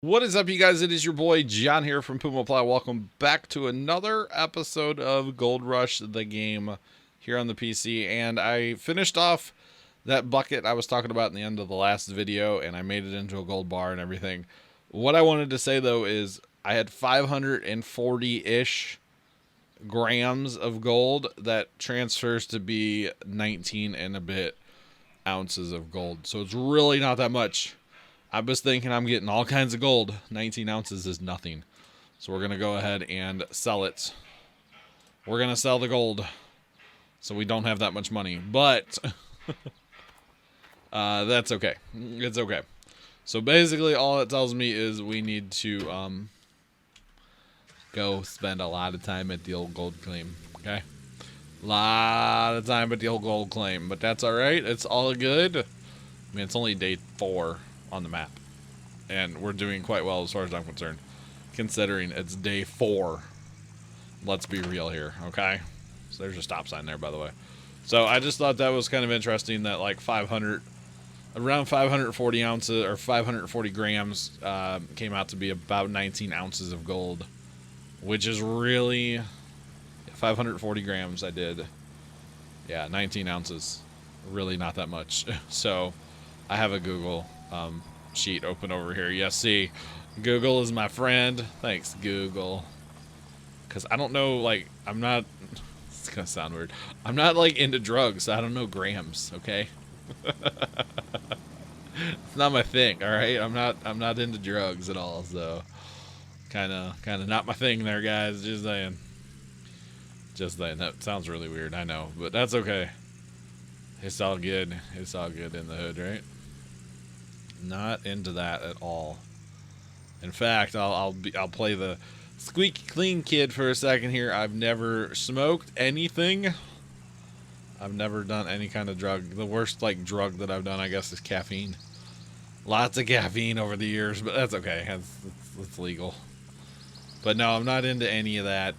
What is up, you guys? It is your boy John here from Puma Plow. Welcome back to another episode of Gold Rush, the game, here on the PC. And I finished off that bucket I was talking about in the end of the last video, and I made it into a gold bar and everything. What I wanted to say, though, is I had 540-ish grams of gold. That transfers to be 19 and a bit ounces of gold. So it's really not that much. I was thinking I'm getting all kinds of gold. 19 ounces is nothing. So we're going to go ahead and sell it. We're going to sell the gold. So we don't have that much money. But that's okay. It's okay. So basically all it tells me is we need to go spend a lot of time at the old gold claim. Okay? A lot of time at the old gold claim. But that's alright. It's all good. I mean, it's only day 4. On the map, and we're doing quite well as far as I'm concerned, considering it's day 4. Let's be real here, okay? So there's a stop sign there, by the way. So I just thought that was kind of interesting that like around 540 ounces or 540 grams came out to be about 19 ounces of gold, which is really 540 grams. I did, yeah, 19 ounces, really not that much. So I have a Google sheet open over here. Yes, see, Google is my friend. Thanks, Google. Because I don't know, like, I'm not, it's gonna sound weird, I'm not like into drugs, so I don't know grams, okay? It's not my thing, alright? I'm not into drugs at all, so kinda not my thing there, guys. Just saying. That sounds really weird, I know, but that's okay. It's all good. It's all good in the hood, right? Not into that at all. In fact, I'll play the squeaky clean kid for a second here. I've never smoked anything. I've never done any kind of drug. The worst like drug that I've done, I guess, is caffeine. Lots of caffeine over the years, but that's okay. It's legal. But no, I'm not into any of that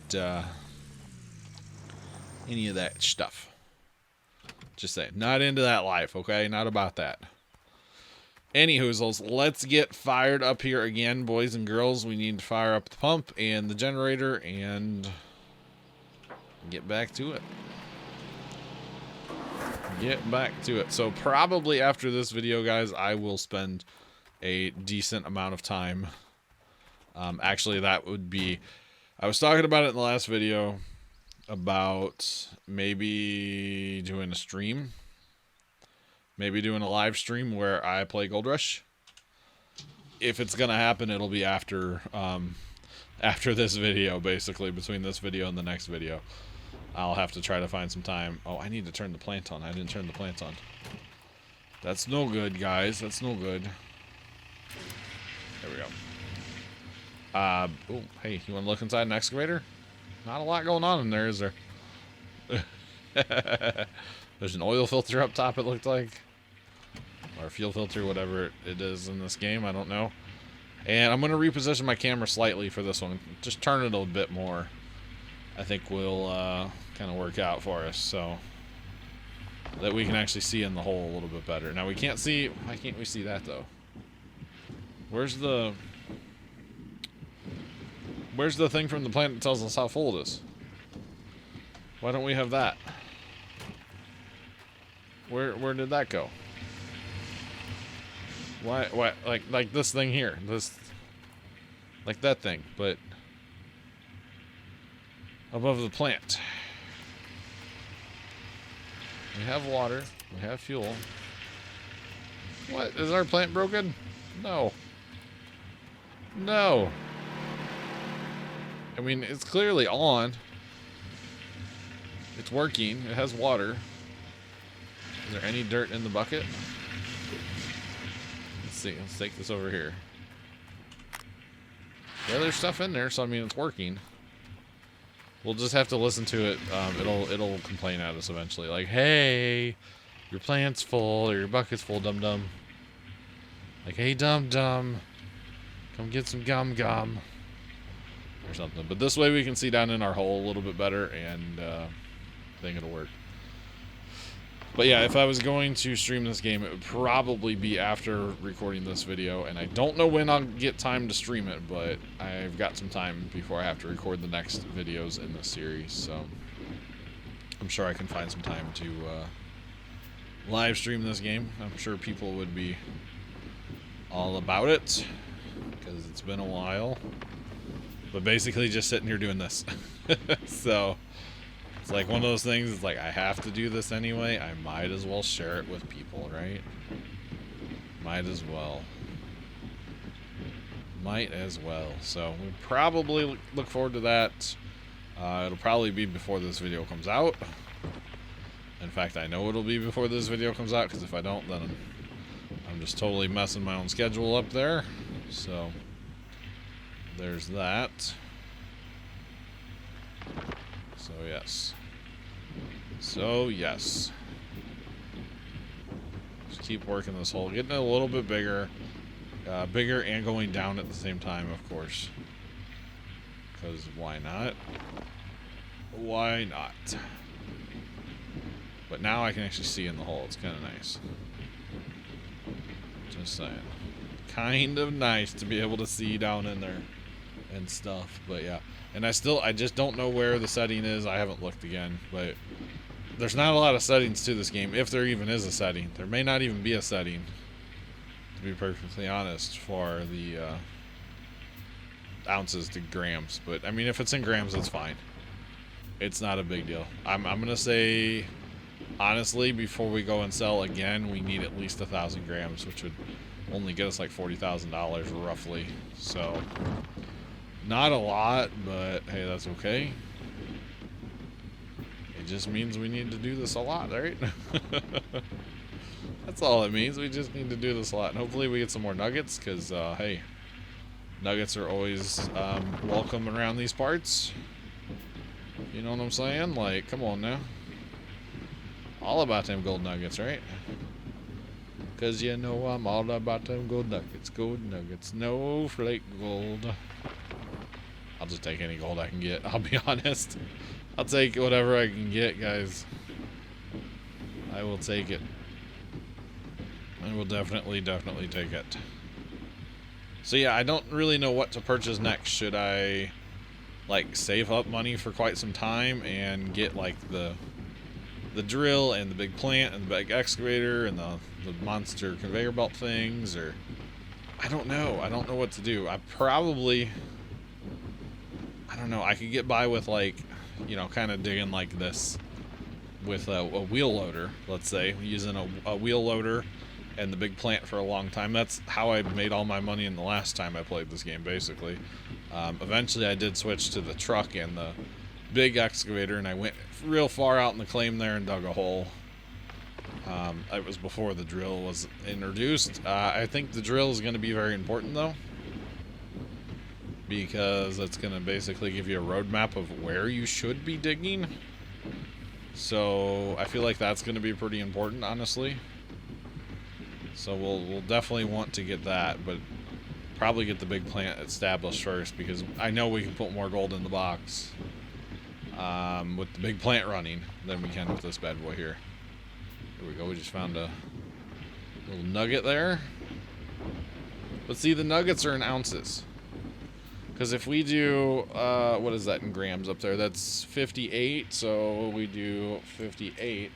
stuff. Just saying, not into that life, okay? Not about that. Anyhoozles, let's get fired up here again, boys and girls. We need to fire up the pump and the generator and get back to it. Get back to it. So probably after this video, guys, I will spend a decent amount of time. Actually, that would be... I was talking about it in the last video about maybe doing a stream. Maybe doing a live stream where I play Gold Rush. If it's gonna happen, it'll be after this video, basically, between this video and the next video. I'll have to try to find some time. Oh, I need to turn the plant on. I didn't turn the plant on. That's no good, guys. That's no good. There we go. Oh, hey, you want to look inside an excavator? Not a lot going on in there, is there? There's an oil filter up top, it looked like. Or fuel filter, whatever it is in this game, I don't know. And I'm going to reposition my camera slightly for this one. Just turn it a bit more. I think will kind of work out for us, so that we can actually see in the hole a little bit better. Now we can't see, why can't we see that though? Where's the thing from the plant that tells us how full it is? Why don't we have that? Where did that go? Why like this thing here, this, like that thing, but above the plant. We have water, we have fuel. What, is our plant broken? No. No. I mean, it's clearly on. It's working, it has water. Is there any dirt in the bucket? Let's see. Let's take this over here. Yeah, there's stuff in there, so I mean it's working. We'll just have to listen to it. It'll complain at us eventually, like, "Hey, your plant's full or your bucket's full, dum dum." Like, "Hey, dum dum, come get some gum gum," or something. But this way we can see down in our hole a little bit better, and I think it'll work. But yeah, if I was going to stream this game, it would probably be after recording this video, and I don't know when I'll get time to stream it, but I've got some time before I have to record the next videos in this series, so I'm sure I can find some time to live stream this game. I'm sure people would be all about it, because it's been a while, but basically just sitting here doing this. So it's like one of those things, it's like I have to do this anyway, I might as well share it with people, right? Might as well. So we probably look forward to that. It'll probably be before this video comes out. In fact, I know it'll be before this video comes out, because if I don't, then I'm just totally messing my own schedule up there. So there's that. So yes. Just keep working this hole, getting it a little bit bigger, and going down at the same time, of course. Because why not? Why not? But now I can actually see in the hole. It's kind of nice. Just saying. Kind of nice to be able to see down in there and stuff. But yeah. And I just don't know where the setting is. I haven't looked again. But there's not a lot of settings to this game, if there even is a setting. There may not even be a setting, to be perfectly honest, for the ounces to grams. But I mean, if it's in grams, it's fine. It's not a big deal. I'm gonna say, honestly, before we go and sell again, we need at least 1,000 grams, which would only get us like $40,000 roughly. So not a lot, but hey, that's okay. It just means we need to do this a lot, right? That's all it means. We just need to do this a lot. And hopefully we get some more nuggets, because, hey, nuggets are always welcome around these parts. You know what I'm saying? Like, come on now. All about them gold nuggets, right? Because you know I'm all about them gold nuggets. Gold nuggets. No flake gold. I'll just take any gold I can get, I'll be honest. I'll take whatever I can get, guys. I will take it. I will definitely take it. So yeah, I don't really know what to purchase next. Should I, like, save up money for quite some time and get, like, the drill and the big plant and the big excavator and the monster conveyor belt things, or I don't know. I don't know what to do. I don't know. I could get by with, like, you know, kind of digging like this with a wheel loader, let's say, using a wheel loader and the big plant for a long time. That's how I made all my money in the last time I played this game, basically. Eventually I did switch to the truck and the big excavator, and I went real far out in the claim there and dug a hole. It was before the drill was introduced. I think the drill is going to be very important, though, because it's going to basically give you a roadmap of where you should be digging. So I feel like that's going to be pretty important, honestly. So we'll definitely want to get that, but probably get the big plant established first, because I know we can put more gold in the box with the big plant running than we can with this bad boy here. Here we go. We just found a little nugget there. But see, the nuggets are in ounces. Because if we do, what is that in grams up there? That's 58, so we do 58.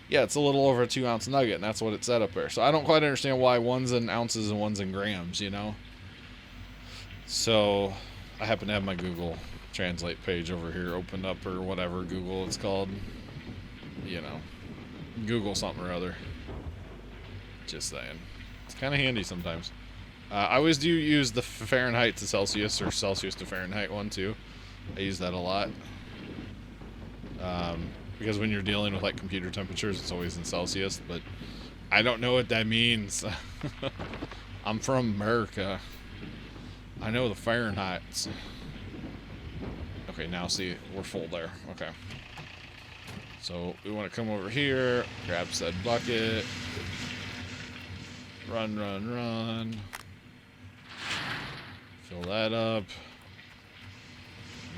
Yeah, it's a little over a 2-ounce nugget, and that's what it said up there. So I don't quite understand why one's in ounces and one's in grams, you know? So I happen to have my Google Translate page over here opened up, or whatever Google it's called. You know, Google something or other. Just saying. It's kind of handy sometimes. I always do use the Fahrenheit to Celsius, or Celsius to Fahrenheit one too. I use that a lot. Because when you're dealing with like computer temperatures, it's always in Celsius, but I don't know what that means. I'm from America. I know the Fahrenheits. Okay, now see, we're full there. Okay. So we want to come over here, grab said bucket, run, run, run. Fill that up.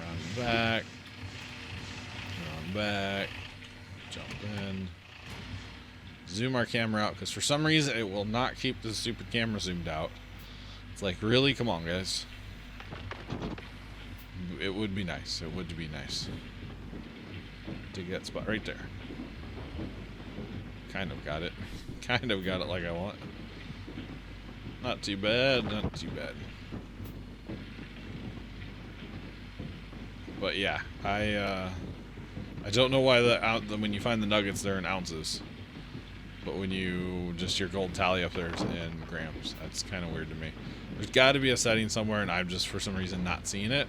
Round back. Round back. Jump in. zoom our camera out, because for some reason it will not keep the stupid camera zoomed out. It's like, really? Come on, guys. It would be nice. It would be nice to get that spot right there. Kind of got it. Kind of got it like I want. Not too bad. Not too bad. But yeah, I don't know why when you find the nuggets, they're in ounces. But when you just your gold tally up there is in grams, that's kind of weird to me. There's got to be a setting somewhere, and I'm just for some reason not seeing it.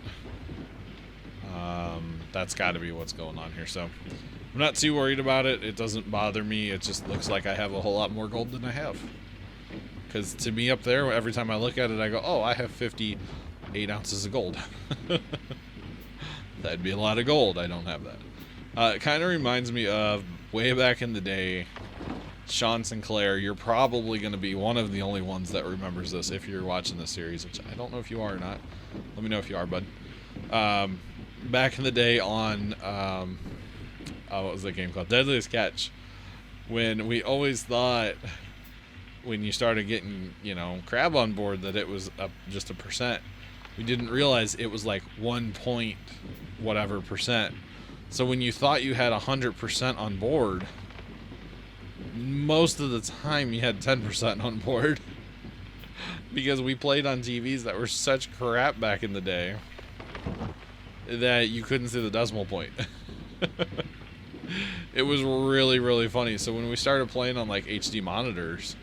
That's got to be what's going on here. So I'm not too worried about it. It doesn't bother me. It just looks like I have a whole lot more gold than I have. Because to me up there, every time I look at it, I go, oh, I have 58 ounces of gold. That'd be a lot of gold. I don't have that. It kind of reminds me of way back in the day, Sean Sinclair. You're probably going to be one of the only ones that remembers this if you're watching this series, which I don't know if you are or not. Let me know if you are, bud. Back in the day on, what was that game called? Deadliest Catch. When we always thought, when you started getting, crab on board, that it was just a percent. We didn't realize it was like 1 point whatever percent. So when you thought you had 100% on board, most of the time you had 10% on board. Because we played on TVs that were such crap back in the day that you couldn't see the decimal point. It was really, really funny. So when we started playing on like HD monitors,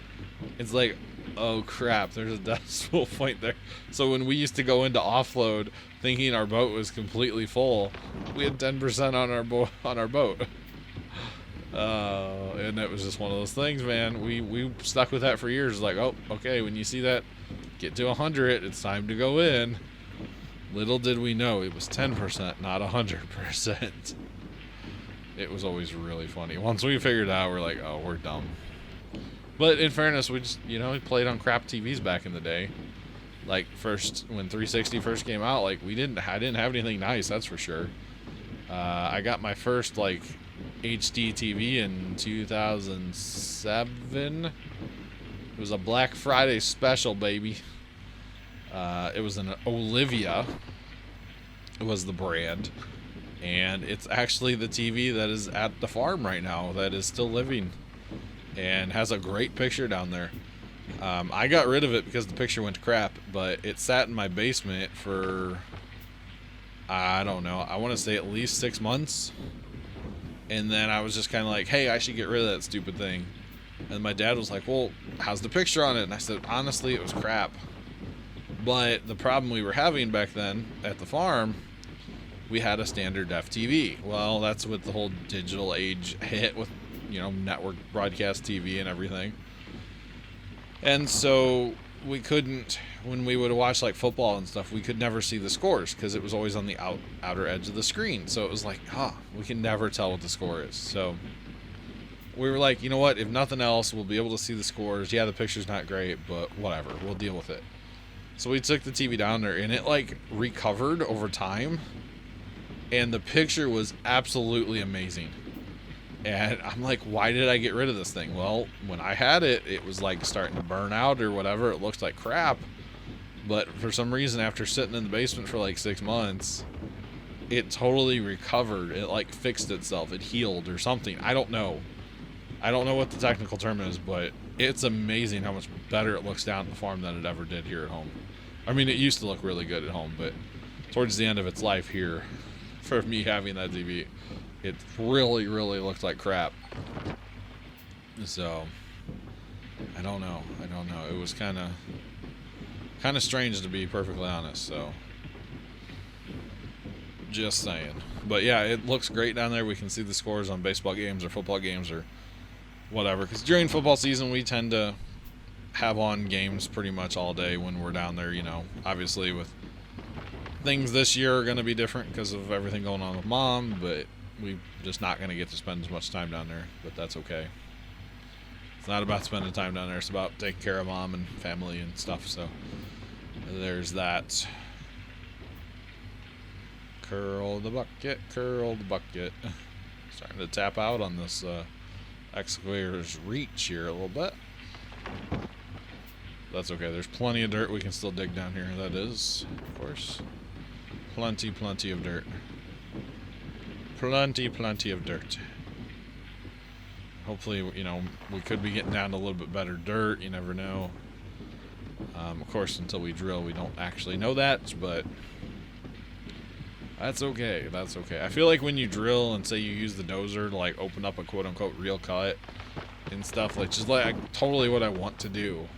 it's like, oh crap, there's a decimal point there. So when we used to go into offload thinking our boat was completely full, we had 10% on our boat. And it was just one of those things, man. We stuck with that for years. Like, oh, okay, when you see that get to 100, it's time to go in. Little did we know it was 10%, not 100%. It was always really funny. Once we figured it out, we're like, oh, we're dumb. But in fairness, we just, we played on crap TVs back in the day. Like when 360 first came out, like I didn't have anything nice, that's for sure. I got my first like HD TV in 2007. It was a Black Friday special, baby. It was an Olivia. It was the brand. And it's actually the TV that is at the farm right now that is still living and has a great picture down there. I got rid of it because the picture went to crap, but it sat in my basement for, I don't know, I want to say at least 6 months. And then I was just kind of like, hey, I should get rid of that stupid thing. And my dad was like, well, how's the picture on it? And I said, honestly, it was crap. But the problem we were having back then at the farm, we had a standard def TV. Well, that's what the whole digital age hit with, network broadcast TV and everything. And so we couldn't, when we would watch like football and stuff, we could never see the scores because it was always on the outer edge of the screen. So it was like, we can never tell what the score is. So we were like, you know what? If nothing else, we'll be able to see the scores. Yeah, the picture's not great, but whatever. We'll deal with it. So we took the TV down there, and it like recovered over time. And the picture was absolutely amazing. And I'm like, why did I get rid of this thing? Well, when I had it, it was like starting to burn out or whatever. It looked like crap. But for some reason, after sitting in the basement for like 6 months, it totally recovered. It like fixed itself. It healed or something. I don't know. I don't know what the technical term is, but it's amazing how much better it looks down at the farm than it ever did here at home. I mean, it used to look really good at home, but towards the end of its life here, for me having that TV, it really, really looked like crap. So, I don't know. It was kind of strange, to be perfectly honest. So, just saying. But yeah, it looks great down there. We can see the scores on baseball games or football games or whatever. Because during football season, we tend to have on games pretty much all day when we're down there. Obviously with things this year are going to be different because of everything going on with Mom, but we're just not going to get to spend as much time down there, but that's okay. It's not about spending time down there. It's about taking care of Mom and family and stuff, so there's that. Curl the bucket, curl the bucket. Starting to tap out on this excavator's reach here a little bit. That's okay. There's plenty of dirt we can still dig down here. That is, of course. Plenty of dirt. Plenty of dirt. Hopefully, you know, we could be getting down to a little bit better dirt. You never know. Of course, until we drill, we don't actually know that, but that's okay. That's okay. I feel like when you drill and say you use the dozer to like open up a quote-unquote real cut and stuff, like just like totally what I want to do,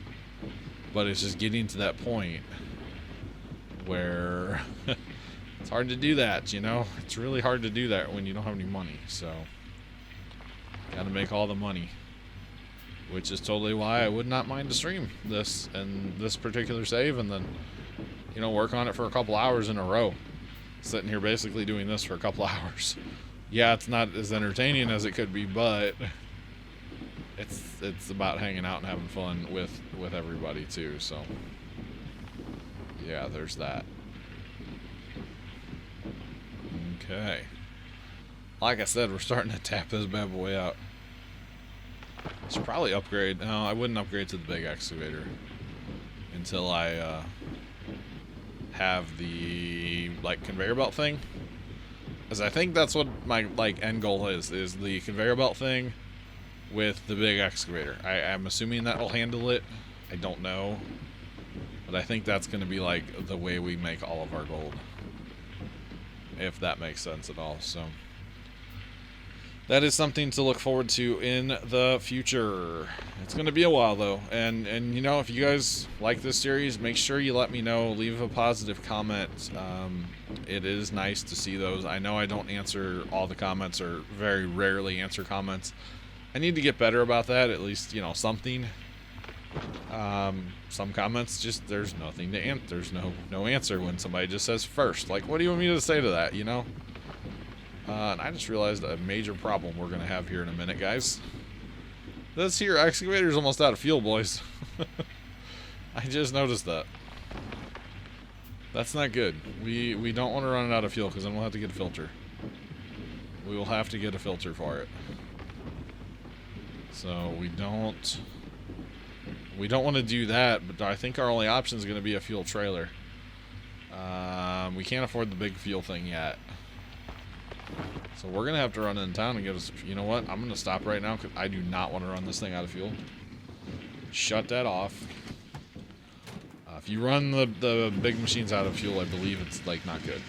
but it's just getting to that point where it's hard to do that, you know? It's really hard to do that when you don't have any money, so gotta make all the money. Which is totally why I would not mind to stream this and this particular save and then, you know, work on it for a couple hours in a row. Sitting here basically doing this for a couple hours. Yeah, it's not as entertaining as it could be, but it's about hanging out and having fun with everybody too, so yeah, there's that. Okay. Like I said, we're starting to tap this bad boy out. I should probably upgrade. No, I wouldn't upgrade to the big excavator until I have the like conveyor belt thing, because I think that's what my like end goal is the conveyor belt thing with the big excavator. I'm assuming that will handle it. I don't know, but I think that's going to be like the way we make all of our gold, if that makes sense at all. So that is something to look forward to in the future. It's going to be a while, though. And you know, if you guys like this series, make sure you let me know. Leave a positive comment. It is nice to see those. I know I don't answer all the comments, or very rarely answer comments. I need to get better about that, at least, you know, something. Some comments, just, there's nothing to answer. There's no answer when somebody just says first. Like, what do you want me to say to that, you know? And I just realized a major problem we're going to have here in a minute, guys. This here excavator's almost out of fuel, boys. I just noticed that. That's not good. We don't want to run it out of fuel, because then we'll have to get a filter. We will have to get a filter for it. So we don't want to do that, but I think our only option is going to be a fuel trailer. We can't afford the big fuel thing yet. So we're going to have to run in town and get us... You know what? I'm going to stop right now because I do not want to run this thing out of fuel. Shut that off. If you run the big machines out of fuel, I believe it's, like, not good.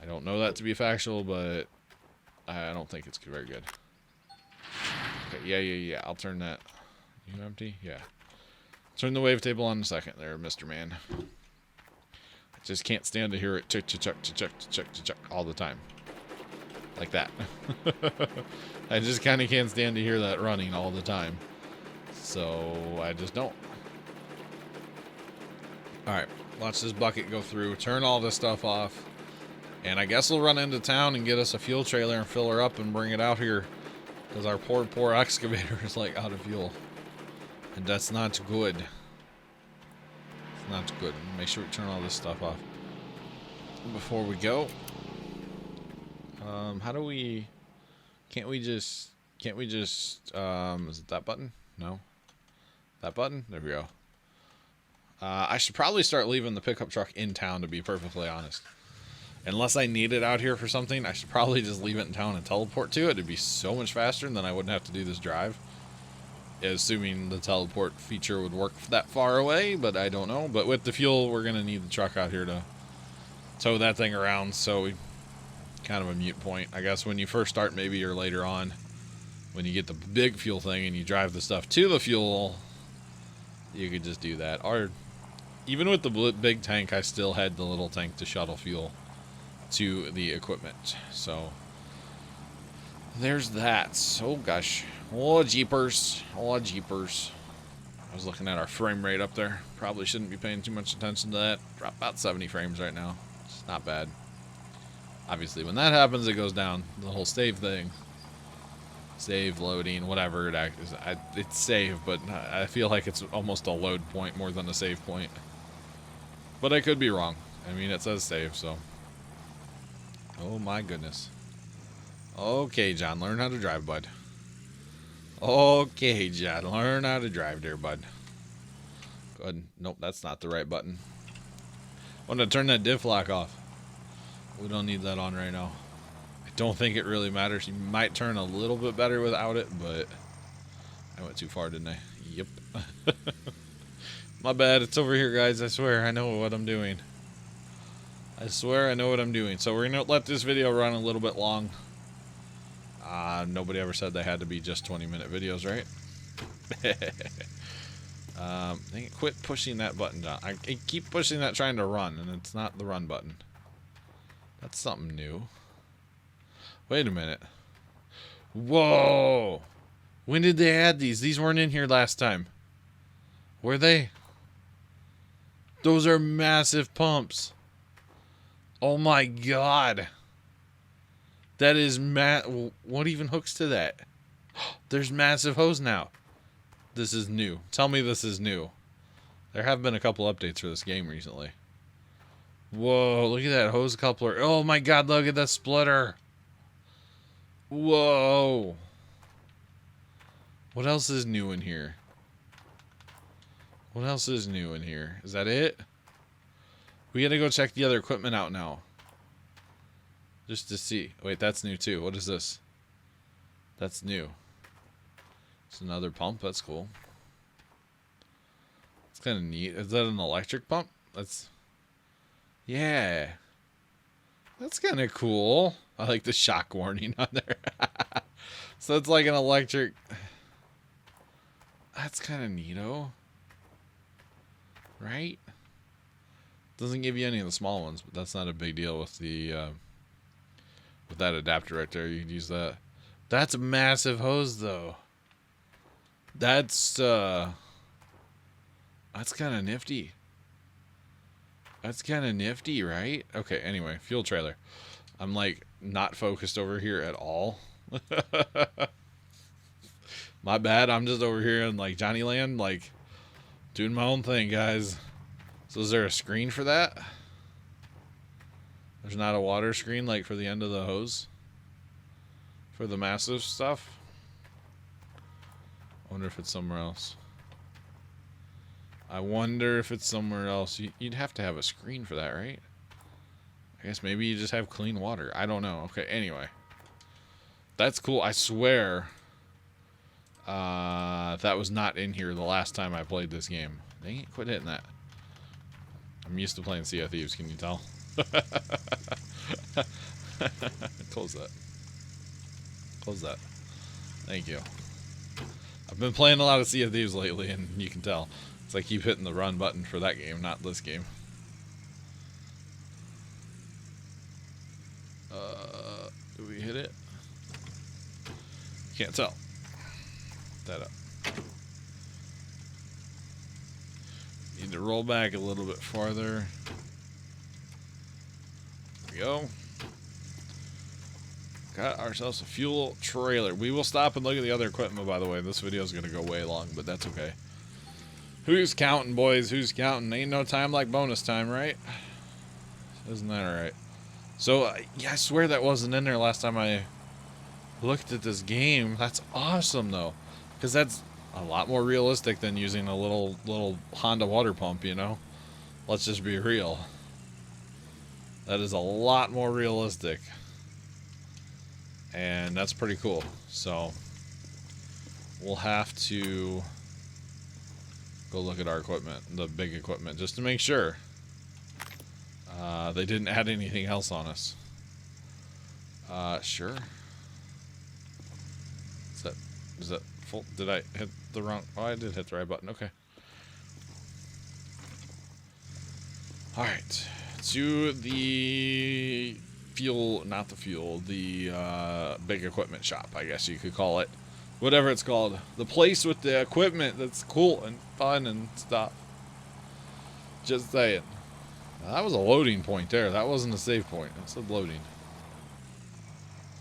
I don't know that to be factual, but I don't think it's very good. Okay, yeah. I'll turn that... You empty? Yeah. Turn the wavetable on in a second there, Mr. Man. I just can't stand to hear it chuck all the time. Like that. I just kind of can't stand to hear that running all the time. So I just don't. Alright, watch this bucket go through. Turn all this stuff off. And I guess we'll run into town and get us a fuel trailer and fill her up and bring it out here. Because our poor excavator is like out of fuel. And that's not good. It's not good. Make sure we turn all this stuff off before we go. How do we... Can't we just... is it that button? No. That button? There we go. I should probably start leaving the pickup truck in town, to be perfectly honest. Unless I need it out here for something, I should probably just leave it in town and teleport to it. It'd be so much faster, and then I wouldn't have to do this drive. Assuming the teleport feature would work that far away, but I don't know. But with the fuel, we're going to need the truck out here to tow that thing around, so we kind of a mute point. I guess when you first start, maybe, or later on, when you get the big fuel thing and you drive the stuff to the fuel, you could just do that. Or even with the big tank, I still had the little tank to shuttle fuel to the equipment. So there's that. Oh gosh. Oh jeepers. Oh jeepers. I was looking at our frame rate up there. Probably shouldn't be paying too much attention to that. Drop about 70 frames right now. It's not bad. Obviously, when that happens, it goes down. The whole save thing. Save, loading, whatever it is. It's save, but I feel like it's almost a load point more than a save point. But I could be wrong. I mean, it says save, so. Oh my goodness. Okay, John, learn how to drive, bud. Okay, John. Learn how to drive there, bud. Go ahead. Nope, that's not the right button. I want to turn that diff lock off. We don't need that on right now. I don't think it really matters. You might turn a little bit better without it, but I went too far, didn't I? Yep. My bad. It's over here, guys. I swear I know what I'm doing. I swear I know what I'm doing. So we're going to let this video run a little bit long. Nobody ever said they had to be just 20-minute videos, right? Quit pushing that button down. I keep pushing that trying to run, and it's not the run button. That's something new. Wait a minute. Whoa! When did they add these? These weren't in here last time. Were they? Those are massive pumps. Oh my god. That is what even hooks to that? There's massive hose now. This is new. Tell me this is new. There have been a couple updates for this game recently. Whoa, look at that hose coupler. Oh my god, look at the splitter. Whoa. What else is new in here? What else is new in here? Is that it? We gotta go check the other equipment out now. Just to see. Wait, that's new too. What is this? That's new. It's another pump. That's cool. It's kind of neat. Is that an electric pump? That's... Yeah. That's kind of cool. I like the shock warning on there. So it's like an electric... That's kind of neato. Right? Doesn't give you any of the small ones, but that's not a big deal with the... with that adapter right there. You can use that. That's a massive hose, though. That's kind of nifty. That's kind of nifty, right? Okay, anyway, fuel trailer. I'm, like, not focused over here at all. My bad. I'm just over here in, like, Johnny Land, like, doing my own thing, guys. So is there a screen for that? There's not a water screen, like, for the end of the hose? For the massive stuff? I wonder if it's somewhere else. I wonder if it's somewhere else. You'd have to have a screen for that, right? I guess maybe you just have clean water. I don't know. Okay, anyway. That's cool. I swear that was not in here the last time I played this game. Dang it, quit hitting that. I'm used to playing Sea of Thieves, can you tell? Close that. Close that. Thank you. I've been playing a lot of Sea of Thieves lately, and you can tell. It's like I keep hitting the run button for that game, not this game. Do we hit it? Can't tell. That up. Need to roll back a little bit farther. There we go. Got ourselves a fuel trailer. We will stop and look at the other equipment, by the way. This video is going to go way long, but that's okay. Who's counting, boys? Who's counting? Ain't no time like bonus time, right? Isn't that alright? So, yeah, I swear that wasn't in there last time I looked at this game. That's awesome, though. Because that's a lot more realistic than using a little Honda water pump, you know? Let's just be real. That is a lot more realistic. And that's pretty cool. So, we'll have to go look at our equipment, the big equipment, just to make sure they didn't add anything else on us. Sure. Is that full? Did I hit the wrong? Oh, I did hit the right button. Okay. All right. To the fuel, not the fuel, the big equipment shop, I guess you could call it. Whatever it's called. The place with the equipment that's cool and fun and stuff. Just saying. Now, that was a loading point there. That wasn't a save point. It said loading.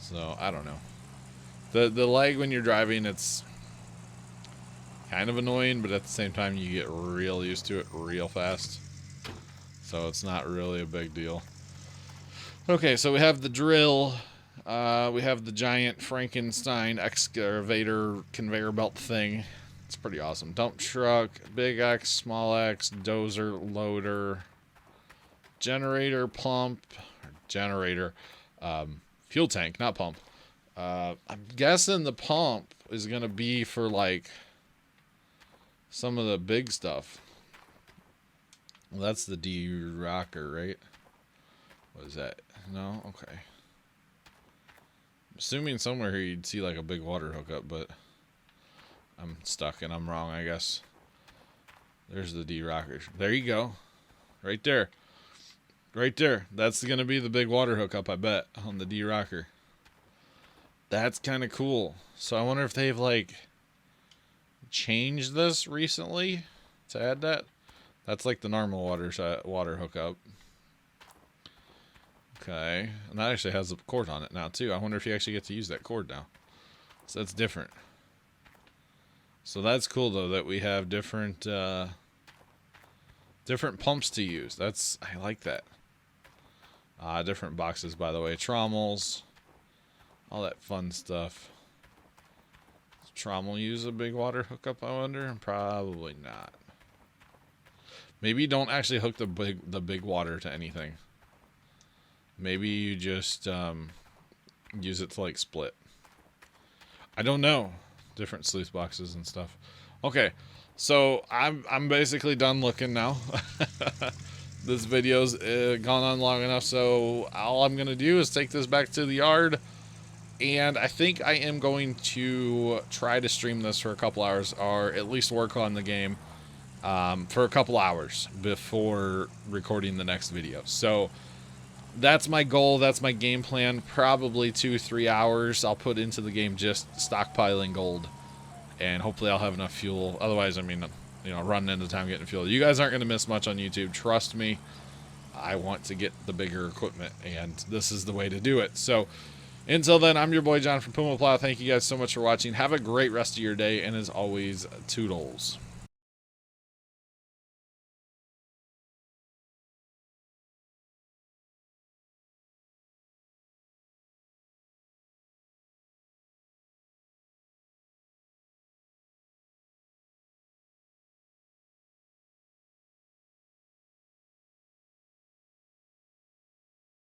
So, I don't know. The lag when you're driving, it's kind of annoying, but at the same time, you get real used to it real fast. So, it's not really a big deal. Okay, so we have the drill. We have the giant Frankenstein excavator conveyor belt thing. It's pretty awesome. Dump truck, big X, small X, dozer, loader, generator, pump, generator, fuel tank, not pump. I'm guessing the pump is going to be for like some of the big stuff. Well, that's the D-rocker, right? What is that? No? Okay. I'm assuming somewhere here you'd see like a big water hookup, but I'm stuck and I'm wrong, I guess. There's the D-rocker. There you go. Right there. Right there. That's going to be the big water hookup, I bet, on the D-rocker. That's kind of cool. So I wonder if they've like changed this recently to add that. That's like the normal water hookup. Okay. And that actually has a cord on it now too. I wonder if you actually get to use that cord now. So that's different. So that's cool though that we have different pumps to use. I like that. Different boxes, by the way. Trommels. All that fun stuff. Does Trommel use a big water hookup, I wonder? Probably not. Maybe you don't actually hook the big water to anything. Maybe you just use it to like split. I don't know. Different sluice boxes and stuff. Okay, so I'm basically done looking now. This video's gone on long enough, so all I'm gonna do is take this back to the yard, and I think I am going to try to stream this for a couple hours, or at least work on the game for a couple hours before recording the next video. So that's my goal. That's my game plan. Probably 2-3 hours I'll put into the game just stockpiling gold, and hopefully I'll have enough fuel. Otherwise, I mean, you know, running into time getting fuel. You guys aren't going to miss much on YouTube. Trust me. I want to get the bigger equipment, and this is the way to do it. So until then, I'm your boy John from Puma Plow. Thank you guys so much for watching. Have a great rest of your day, and as always, toodles.